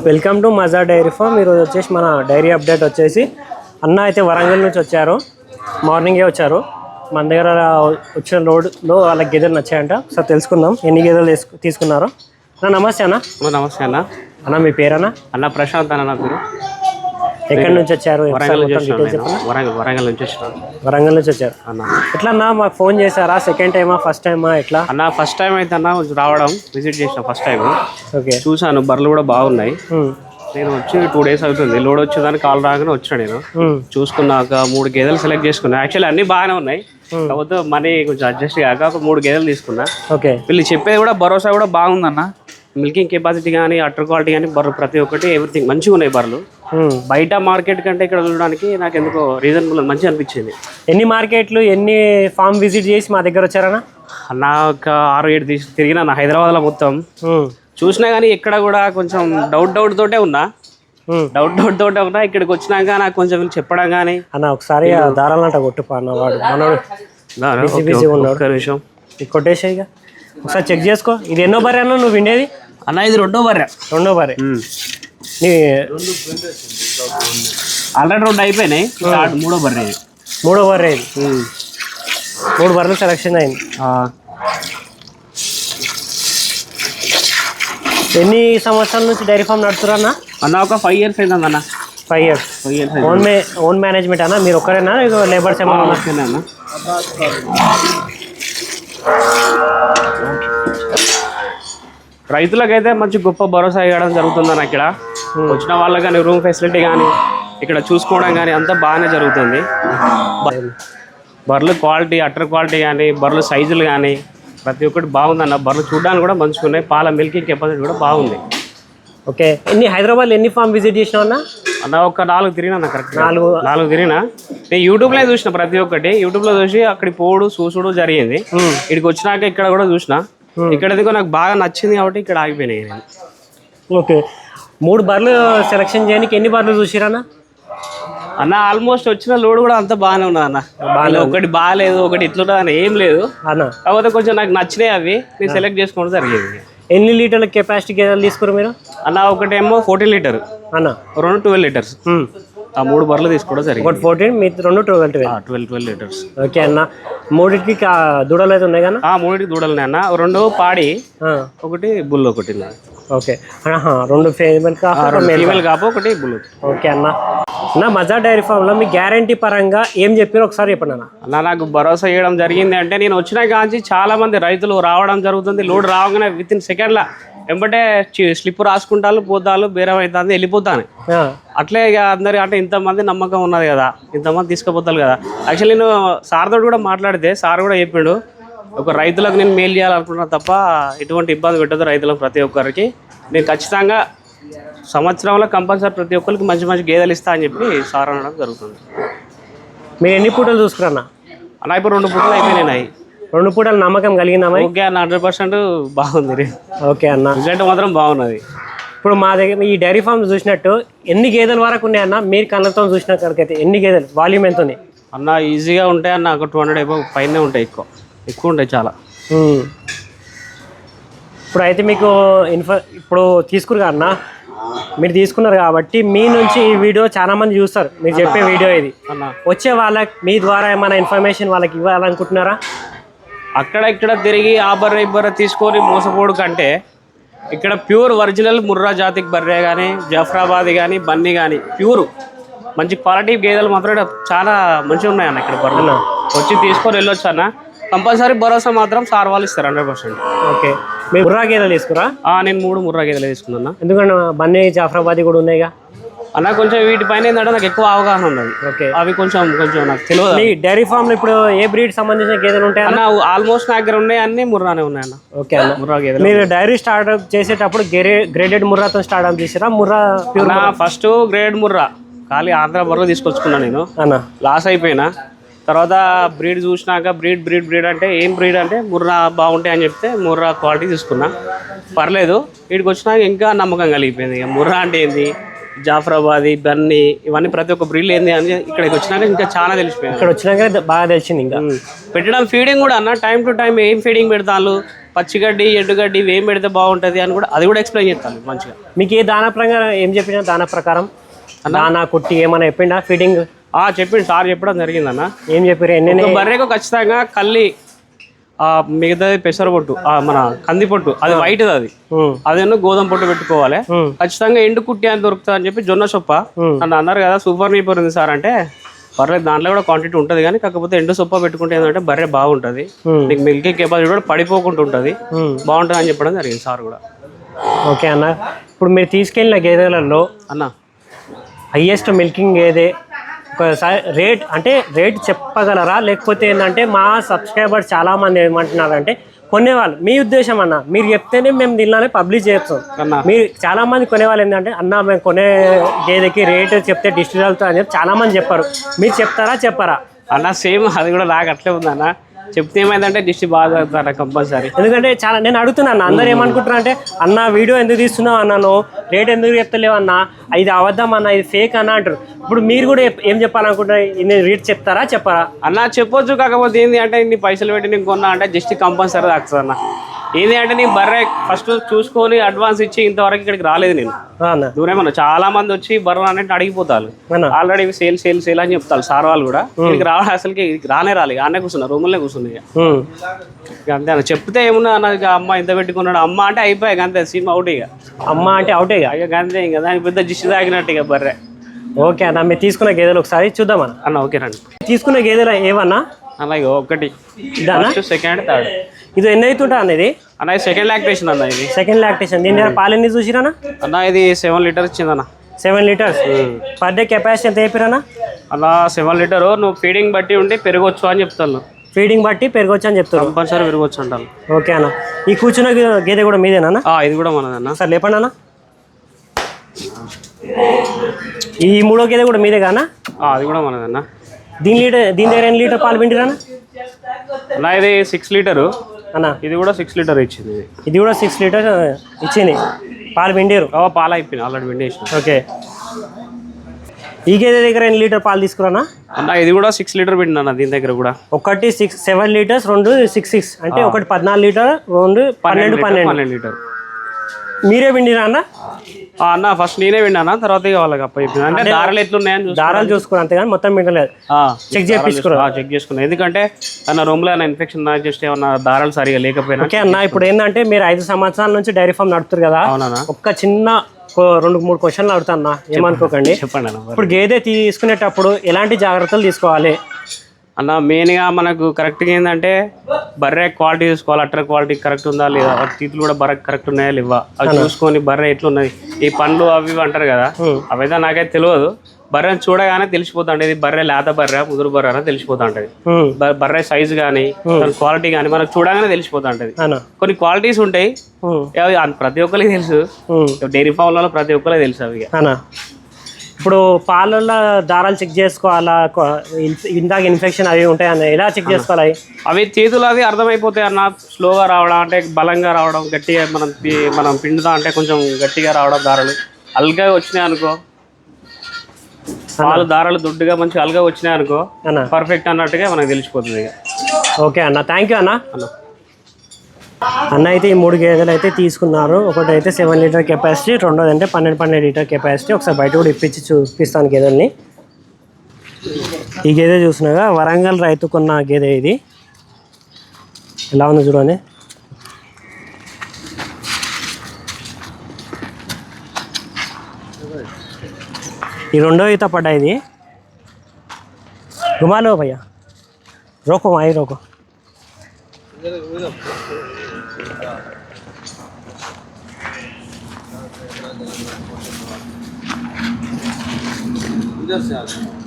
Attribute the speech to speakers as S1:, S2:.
S1: Welcome to మజా dairy farm. ఈరోజు వచ్చేసి మన డైరీ అప్డేట్ వచ్చేసి అన్న అయితే వరంగల్ నుంచి వచ్చారు, మార్నింగే వచ్చారు. మన దగ్గర వచ్చిన రోడ్లో వాళ్ళకి గేదెలు నచ్చాయంట. సో తెలుసుకుందాం ఎన్ని గేదెలు తీసుకున్నారో. అన్న నమస్తే అన్న.
S2: నమస్తే అన్న.
S1: అన్న మీ పేరన్నా?
S2: అన్న ప్రశాంత్ అన్న నా పేరు.
S1: ఎక్కడి నుంచి వచ్చారు?
S2: వరంగల్ నుంచి వచ్చాను.
S1: వరంగల్ నుంచి వచ్చారు అన్న. ఎట్లా అన్న మాకు ఫోన్ చేశారా? సెకండ్ టైమా ఫస్ట్ టైమా ఎట్లా
S2: అన్న? ఫస్ట్ టైం అయితే అన్న రావడం, విజిట్ చేసిన ఫస్ట్ టైం.
S1: ఓకే,
S2: చూసాను బర్రెలు కూడా బాగున్నాయి. నేను వచ్చి 2 days అవుతుంది. లోడ్ వచ్చేదానికి కాల్ రాగానే వచ్చాను. నేను చూసుకున్నాక 3 గేదెలు సెలెక్ట్ చేసుకున్నా. యాక్చువల్లీ అన్ని బాగానే ఉన్నాయి, కాకపోతే మనీ కొంచెం అడ్జస్ట్ కాక ఒక 3 గేదెలు తీసుకున్నా.
S1: ఓకే,
S2: వీళ్ళు చెప్పేది కూడా భరోసా కూడా బాగుందన్న. మిల్కింగ్ కెపాసిటీ కానీ, అటర్ క్వాలిటీ కానీ, బర్రెలు ప్రతి ఒక్కటి ఎవ్రీథింగ్ మంచిగా ఉన్నాయి బర్రెలు. బయట మార్కెట్ కంటే ఇక్కడ చూడడానికి నాకు ఎందుకో రీజనబుల్ మంచిగా అనిపించింది.
S1: ఎన్ని మార్కెట్లు, ఎన్ని ఫామ్ విజిట్ చేసి మా దగ్గర వచ్చారన్నా?
S2: అన్న ఒక 6-7 తిరిగినా నా హైదరాబాద్లో మొత్తం. చూసినా కానీ ఎక్కడ కూడా కొంచెం డౌట్ తోటే ఉన్నా. ఇక్కడికి వచ్చినాక నాకు కొంచెం చెప్పడం కానీ
S1: అన్న ఒకసారి దారాలంట కొట్టుపా అన్నవాడు మనోడు
S2: విషయం
S1: కొట్టేసే. ఇక ఒకసారి చెక్ చేసుకో. ఇది ఎన్నో బర్రె అన్న నువ్వు విండేది?
S2: అన్న ఇది రెండో బర్రె.
S1: నీ
S2: ఆల్రెడీ 2 అయిపోయినాయి, మూడో బర్రె ఇది.
S1: 3 బర్రెలు సెలెక్షన్ అయింది. ఎన్ని సంవత్సరాల నుంచి డైరీ ఫామ్ నడుతురా అన్న?
S2: అన్న ఒక 5 years అయింది అన్న.
S1: 5 years. ఓన్ మేనేజ్మెంట్ అన్న? మీరు ఒక్కరేనా లేబర్స్ ఏమన్నా?
S2: అన్న రైతులకైతే మంచి గొప్ప భరోసా ఇవ్వడం జరుగుతుందన్న. ఇక్కడ వచ్చిన వాళ్ళకి కానీ రూమ్ ఫెసిలిటీ కానీ, ఇక్కడ చూసుకోవడం కానీ అంతా బాగానే జరుగుతుంది. బర్రెలు క్వాలిటీ, అటర్ క్వాలిటీ కానీ, బర్రెలు సైజులు కానీ ప్రతి ఒక్కటి బాగుందన్న. బర్రెలు చూడడానికి కూడా మంచిగా ఉన్నాయి. పాల మిల్కింగ్ కెపాసిటీ కూడా బాగుంది.
S1: ఓకే, హైదరాబాద్లో ఎన్ని ఫామ్ విజిట్ చేసినావు అన్న?
S2: అన్న ఒక 4 తిరిగినా అన్న. కరెక్ట్ 4 తిరిగినా. నేను యూట్యూబ్లో చూసిన ప్రతి ఒక్కటి. యూట్యూబ్లో చూసి అక్కడికి చూసుడు జరిగింది. ఇక్కడికి వచ్చినాక ఇక్కడ కూడా చూసిన. ఇక్కడ నాకు బాగా నచ్చింది కాబట్టి ఇక్కడ ఆగిపోయినాయి నేను.
S1: ఓకే, 3 బర్రెలు సెలెక్షన్ చేయడానికి ఎన్ని బర్రెలు చూసిరన్న?
S2: అన్న ఆల్మోస్ట్ వచ్చిన లోడ్ కూడా అంతా బాగానే ఉన్నది అన్న. ఒకటి బాగాలేదు, ఒకటి ఇట్లా అని ఏం లేదు
S1: అన్న. కాకపోతే
S2: కొంచెం నాకు నచ్చినాయి, అవి నేను సెలెక్ట్ చేసుకోవడం జరిగింది.
S1: ఎన్ని లీటర్ల కెపాసిటీ గేదెలు తీసుకురు మీరు
S2: అన్న? ఒకటేమో 14 లీటర్ అన్న, 2 12 లీటర్స్. ఆ 3 బర్రెలు తీసుకోవడం జరిగింది.
S1: ఒకటి 14, మీ 2
S2: 12 లీటర్స్.
S1: ఓకే అన్న. 3కి దూడలు అయితే ఉన్నాయి కదా?
S2: 3కి దూడలు ఉన్నాయి అన్న. 2 పాడి, ఒకటి బుల్, ఒకటి.
S1: ఓకే, 2 ఫీమేల్
S2: కాపు, ఒకటి బుల్.
S1: ఓకే అన్న. మజా డైరీ ఫామ్లో మీ గ్యారంటీ పరంగా ఏం చెప్పారో ఒకసారి చెప్పండి అన్న.
S2: నాకు భరోసా ఇవ్వడం జరిగింది అంటే, నేను వచ్చిన కాంచి చాలా మంది రైతులు రావడం జరుగుతుంది. లోడ్ రావగానే విత్ ఇన్ సెకండ్ల వెంబటే స్లిప్ రాసుకుంటాను, పోతాను, బేరం అవుతుంది, వెళ్ళిపోతాను. అట్లే ఇక అందరి అంటే ఇంతమంది నమ్మకం ఉన్నది కదా, ఇంతమంది తీసుకుపోతారు కదా. యాక్చువల్లీ నేను సార్తో కూడా మాట్లాడితే సార్ కూడా చెప్పిండు, ఒక రైతులకు నేను మేలు చేయాలనుకుంటున్నా తప్ప ఎటువంటి ఇబ్బంది పెట్టదు రైతులకు. ప్రతి ఒక్కరికి నేను ఖచ్చితంగా సంవత్సరంలో కంపల్సరీ ప్రతి ఒక్కరికి మంచి మంచి గేదెలు ఇస్తా అని చెప్పి సార్ అనడం జరుగుతుంది.
S1: మీరు ఎన్ని పూటలు చూసుకురన్నా
S2: అన్న? ఇప్పుడు 2 పూటలు అయిపోయినాయి.
S1: 2 పూటలు నమ్మకం కలిగిందా?
S2: ఓకే అన్న, 100% బాగుంది.
S1: ఓకే అన్న,
S2: రిజల్ట్ మాత్రం బాగున్నది.
S1: ఇప్పుడు మా దగ్గర ఈ డైరీ ఫామ్ చూసినట్టు ఎన్ని గేదెల వరకు ఉన్నాయన్న? మీరు కళ్ళతో చూసిన కాడికైతే ఎన్ని గేదెలు, వాల్యూమ్ ఎంత ఉంది
S2: అన్న? ఈజీగా ఉంటాయి అన్న, ఒక 200 పైనే ఉంటాయి. ఎక్కువ ఉంటాయి చాలా.
S1: ఇప్పుడు అయితే మీకు ఇప్పుడు తీసుకురు అన్న, మీరు తీసుకున్నారు కాబట్టి మీ నుంచి ఈ వీడియో చాలా మంది చూస్తారు. మీరు చెప్పే వీడియో ఇది వచ్చే వాళ్ళకి మీ ద్వారా ఏమైనా ఇన్ఫర్మేషన్ వాళ్ళకి ఇవ్వాలనుకుంటున్నారా?
S2: అక్కడ ఇక్కడ తిరిగి ఆ బర్రె తీసుకొని మోసపోడు కంటే ఇక్కడ ప్యూర్ ఒరిజినల్ ముర్రా జాతికి బర్రె కానీ, జఫ్రాబాద్ కానీ, బన్నీ కానీ ప్యూర్ మంచి క్వాలిటీ గేదెలు మాత్రం చాలా మంచిగా ఉన్నాయన్న. ఇక్కడ బర్రెలు వచ్చి తీసుకొని వెళ్ళొచ్చు అన్న. కంపల్సరీ భరోసా మాత్రం సార్ వాళ్ళు ఇస్తారు 100%.
S1: ఓకే, మీరు ముర్రా గేదెలు తీసుకురా?
S2: నేను 3 ముర్రా గేదెలు తీసుకున్నా.
S1: ఎందుకంటే బన్నీ, జాఫ్రాబాద్ కూడా ఉన్నాయిగా
S2: అన్న. కొంచెం వీటిపైన ఏంటంటే నాకు ఎక్కువ అవగాహన ఉన్నది.
S1: ఓకే,
S2: అవి కొంచెం నాకు తెలియదు.
S1: ఈ డైరీ ఫామ్ లో ఇప్పుడు ఏ బ్రీడ్ సంబంధించిన గేదెలు ఉంటాయి అన్న?
S2: ఆల్మోస్ట్ నా దగ్గర ఉన్నాయి అన్ని ముర్రానే ఉన్నాయన్న.
S1: ఓకే అన్న, ముర్రా గేదెలు. మీరు డైరీ స్టార్ట్అప్ చేసేటప్పుడు గ్రేడెడ్ ముర్రాతో స్టార్ట్అప్ చేసారా? ముర్రా
S2: ఫస్ట్ గ్రేడ్ ముర్రా ఖాళీ ఆంధ్ర బర్రెలు తీసుకొచ్చుకున్నా నేను అన్న. లాస్ అయిపోయినా. తర్వాత బ్రీడ్ చూసినాక బ్రీడ్ అంటే ఏం బ్రీడ్ అంటే ముర్రా బాగుంటాయి అని చెప్తే ముర్రా క్వాలిటీ తీసుకున్నా. పర్లేదు. వీటికి వచ్చినాక ఇంకా నమ్మకం కలిగిపోయింది. ఇక ముర్రా అంటే ఏంది, జాఫ్రాబాదీ, బన్నీ, ఇవన్నీ ప్రతి ఒక్క బ్రీడ్లు ఏంది అని ఇక్కడికి వచ్చినాక ఇంకా చాలా తెలిసిపోయింది.
S1: ఇక్కడ వచ్చినాక బాగా తెలిసింది. ఇంకా
S2: పెట్టడం ఫీడింగ్ కూడా అన్న, టైం టు టైం ఏం ఫీడింగ్ పెడతాను, పచ్చిగడ్డి ఎండుగడ్డి ఇవి ఏం పెడితే బాగుంటుంది అని కూడా అది కూడా ఎక్స్ప్లెయిన్ చేస్తాను మంచిగా.
S1: మీకు ఏ దానా ప్రకారం ఏం చెప్పినా దానా ప్రకారం దానా కుట్టి ఏమైనా చెప్పిండా ఫీడింగ్?
S2: చెప్పిండు సార్, చెప్పడం జరిగిందన్న.
S1: ఏం చెప్పారు? ఎన్ని
S2: బర్రెకు ఖచ్చితంగా కల్లి మిగతాది పెసర పొట్టు మన కంది పొట్టు అది వైట్ అది అదేమో గోధుమ పొట్టు పెట్టుకోవాలి. ఖచ్చితంగా ఎండు కుట్టి అని దొరుకుతుంది అని చెప్పి జొన్న సొప్ప అని అన్నారు కదా. సూపర్ నీపర్ ఉంది సార్ అంటే బర్రె దాంట్లో కూడా క్వాంటిటీ ఉంటుంది కానీ కాకపోతే ఎండు సొప్ప పెట్టుకుంటే ఏంటంటే బర్రె బాగుంటుంది, నీకు మిల్కింగ్ కెపాసిటీ కూడా పడిపోకుండా ఉంటుంది, బాగుంటుంది అని చెప్పడం జరిగింది సార్ కూడా.
S1: ఓకే అన్న, ఇప్పుడు మీరు తీసుకెళ్ళిన గేదెలలో
S2: అన్న
S1: హైయెస్ట్ మిల్కింగ్ గేదె ఒకసారి రేట్ చెప్పగలరా? లేకపోతే ఏంటంటే మా సబ్స్క్రైబర్స్ చాలామంది ఏమంటున్నారంటే కొనేవాళ్ళు, మీ ఉద్దేశం అన్న మీరు చెప్తేనే మేము దీనిలోనే పబ్లిష్ చేస్తాం. మీరు చాలామంది కొనేవాళ్ళు ఏంటంటే అన్న మేము కొనే గేదెకి రేటు చెప్తే డిస్ట్రిక్ట్ వెళ్తా అని చెప్పి చాలామంది చెప్పారు. మీరు చెప్తారా చెప్పరా?
S2: అన్న సేమ్ అది కూడా నాకు అట్లే ఉంది అన్న. చెప్తే ఏమైందంటే డిస్ట్రిక్ట్ బాగా చదువుతారా కంపల్సరీ.
S1: ఎందుకంటే చాలా నేను అడుగుతున్నాను, అందరు ఏమనుకుంటున్నారు అంటే అన్న వీడియో ఎందుకు తీస్తున్నావు అన్నాను, రేట్ ఎందుకు చెప్తలేవు అన్న, ఇది అబద్ధం అన్న, ఇది ఫేక్ అన్న అంటారు. ఇప్పుడు మీరు కూడా ఏం చెప్పాలనుకుంటారు? ఇన్ని రేట్ చెప్తారా చెప్పరా?
S2: అన్న చెప్పొచ్చు, కాకపోతే ఏంటి అంటే ఇన్ని పైసలు పెట్టి నేను కొన్నా అంటే జస్ట్ కంపల్సరీ తాకుతుంది అన్న. ఏంటి అంటే నేను బర్రె ఫస్ట్ చూసుకొని అడ్వాన్స్ ఇచ్చి ఇంతవరకు ఇక్కడికి రాలేదు నేను. దూరేమన్నా చాలా మంది వచ్చి బర్రె అనేది అడిగిపోతారు, ఆల్రెడీ సేల్ అని చెప్తారు సార్ వాళ్ళు కూడా. ఇక్కడికి రావడం అసలుకి రాలేదు, ఆనే కూర్చున్నారు, రూములనే కూర్చున్నాయి. అంతే అన్న, చెప్తే ఏమున్నా అన్న అమ్మ ఇంత పెట్టుకున్నాడు అమ్మ అంటే అయిపోయాయి అంతే, సినిమా అవుట్. ఇక అమ్మ అంటే అవుట్ ఇక అంతే, ఇంకా దానికి పెద్ద జిష్టి తాగినట్టు ఇక బర్రె. ఓకే అన్న, మీరు తీసుకున్న గేదెలు ఒకసారి చూద్దామన్న. అన్న ఓకే రండి. తీసుకున్న గేదెలు ఏమన్నా అన్న? ఇక ఒకటి సెకండ్ థర్డ్.
S1: ఇది ఎన్ని అవుతుంటా అన్న? ఇది
S2: అన్న సెకండ్ లాక్టేషన్ అన్న. ఇది
S1: సెకండ్ లాక్టేషన్. దీని దగ్గర పాలు ఎన్ని చూసిరన్నా
S2: అన్న? ఇది 7 లీటర్స్ ఇచ్చిందన్న.
S1: 7 లీటర్స్ పర్ డే కెపాసిటీ ఎంత చెప్పిరన్నా?
S2: అలా 7 లీటర్. నువ్వు ఫీడింగ్ బట్టి ఉండి పెరగొచ్చు అని చెప్తాను.
S1: ఫీడింగ్ బట్టి పెరగొచ్చు అని చెప్తారు,
S2: కంపల్సరీ పెరగొచ్చు అంటాను.
S1: ఓకే అన్న. ఈ కూర్చున్న గేదె కూడా మీదేనా?
S2: ఇది కూడా మనదన్న.
S1: సార్ లేపండి అన్న. ఈ మూడో గేదె కూడా మీదే కానా?
S2: అది కూడా మనదన్న.
S1: దీని దగ్గర ఎన్ని లీటర్ పాలు పిండిరానా
S2: అన్న? ఇది 6 లీటరు
S1: అన్న.
S2: ఇది కూడా 6 లీటర్ ఇచ్చింది.
S1: ఇది కూడా 6 లీటర్ ఇచ్చింది, పాలు పిండారు.
S2: పాలు అయిపోయినాయి ఆల్రెడీ పిండేసిన.
S1: ఓకే, ఈ గేదె దగ్గర ఎన్ని లీటర్ పాలు తీసుకురానా
S2: అన్న? ఇది కూడా 6 లీటర్ పిండినా దీని దగ్గర కూడా.
S1: ఒకటి 7 లీటర్స్, రెండు 6 అంటే ఒకటి 14 లీటర్, రెండు 12
S2: లీటర్.
S1: మీరే పిండినా అన్న?
S2: అన్న ఫస్ట్ నేనే విన్నాను, తర్వాత వాళ్ళకి అప్ప చెప్పింది. అంటే దారాలు ఎట్లున్నాయని
S1: దారాలు చూసుకున్నాను అంతేగాని మొత్తం పిండలేదు. చెక్
S2: చేసుకున్నాను, ఎందుకంటే అన్న రూమ్ లో ఇన్ఫెక్షన్ జస్ట్ ఏమన్నా దారాలు సరిగా లేకపోయినా.
S1: ఓకే అన్న, ఇప్పుడు ఏంటంటే మీరు 5 సంవత్సరాల నుంచి డైరీ ఫామ్ నడుపుతారు కదా, ఒక్క చిన్న 2-3 క్వశ్చన్లు అడుగుతాను, ఏమనుకోకండి.
S2: చెప్పండి అన్న.
S1: ఇప్పుడు గేదె తీసుకునేటప్పుడు ఎలాంటి జాగ్రత్తలు తీసుకోవాలి
S2: అన్న? మెయిన్గా మనకు కరెక్ట్గా ఏంటంటే బర్రె క్వాలిటీ చూసుకోవాలి, అట్టర్ క్వాలిటీ కరెక్ట్ ఉందా లేదా, తీతులు కూడా బర్రె కరెక్ట్ ఉన్నాయా లేవా అవి చూసుకొని బర్రె ఎట్లున్నది. ఈ పండ్లు అవి అంటారు కదా, అవైతే నాకైతే తెలియదు. బర్రెని చూడగానే తెలిసిపోతుంటది ఇది బర్రె లేత బర్రె ముదురు బర్రె అని తెలిసిపోతుంటది. బర్రె సైజు కానీ దాని క్వాలిటీ కానీ మనకు చూడగానే తెలిసిపోతుంటది. కొన్ని క్వాలిటీస్ ఉంటాయి, ప్రతి ఒక్కరికి తెలుసు, డైరీ ఫామ్లలో ప్రతి ఒక్కరికి తెలుసు అవి. ఇప్పుడు పాలల్లో దారాలు చెక్ చేసుకోవాలా, ఇందాక ఇన్ఫెక్షన్ అవి ఉంటాయన్న, ఎలా చెక్ చేసుకోవాలి? అవి చేతులు అవి అర్థమైపోతాయి అన్న. స్లోగా రావడం అంటే బలంగా రావడం, గట్టిగా మనం పిండుదా అంటే కొంచెం గట్టిగా రావడం, దారాలు అల్గా వచ్చినాయి అనుకో, పాలు దారాలు దొడ్డుగా మంచిగా అల్గా వచ్చినాయి అనుకో పర్ఫెక్ట్ అన్నట్టుగా మనకు తెలిసిపోతుంది.
S1: ఓకే అన్న, థ్యాంక్ యూ అన్న. అన్న అయితే ఈ 3 గేదెలు అయితే తీసుకున్నారు. ఒకటి అయితే 7 లీటర్ కెపాసిటీ, రెండోది అంటే 12 లీటర్ కెపాసిటీ. ఒకసారి బయట కూడా చూపిస్తాను గేదెల్ని. ఈ గేదె చూసినాగా వరంగల్ రైతు కొన్న గేదె ఇది, ఎలా ఉంది చూడండి. ఈ రెండో ఈత పడ్డా ఇది. घुमा भैया, रोको वहीं रोको. इधर से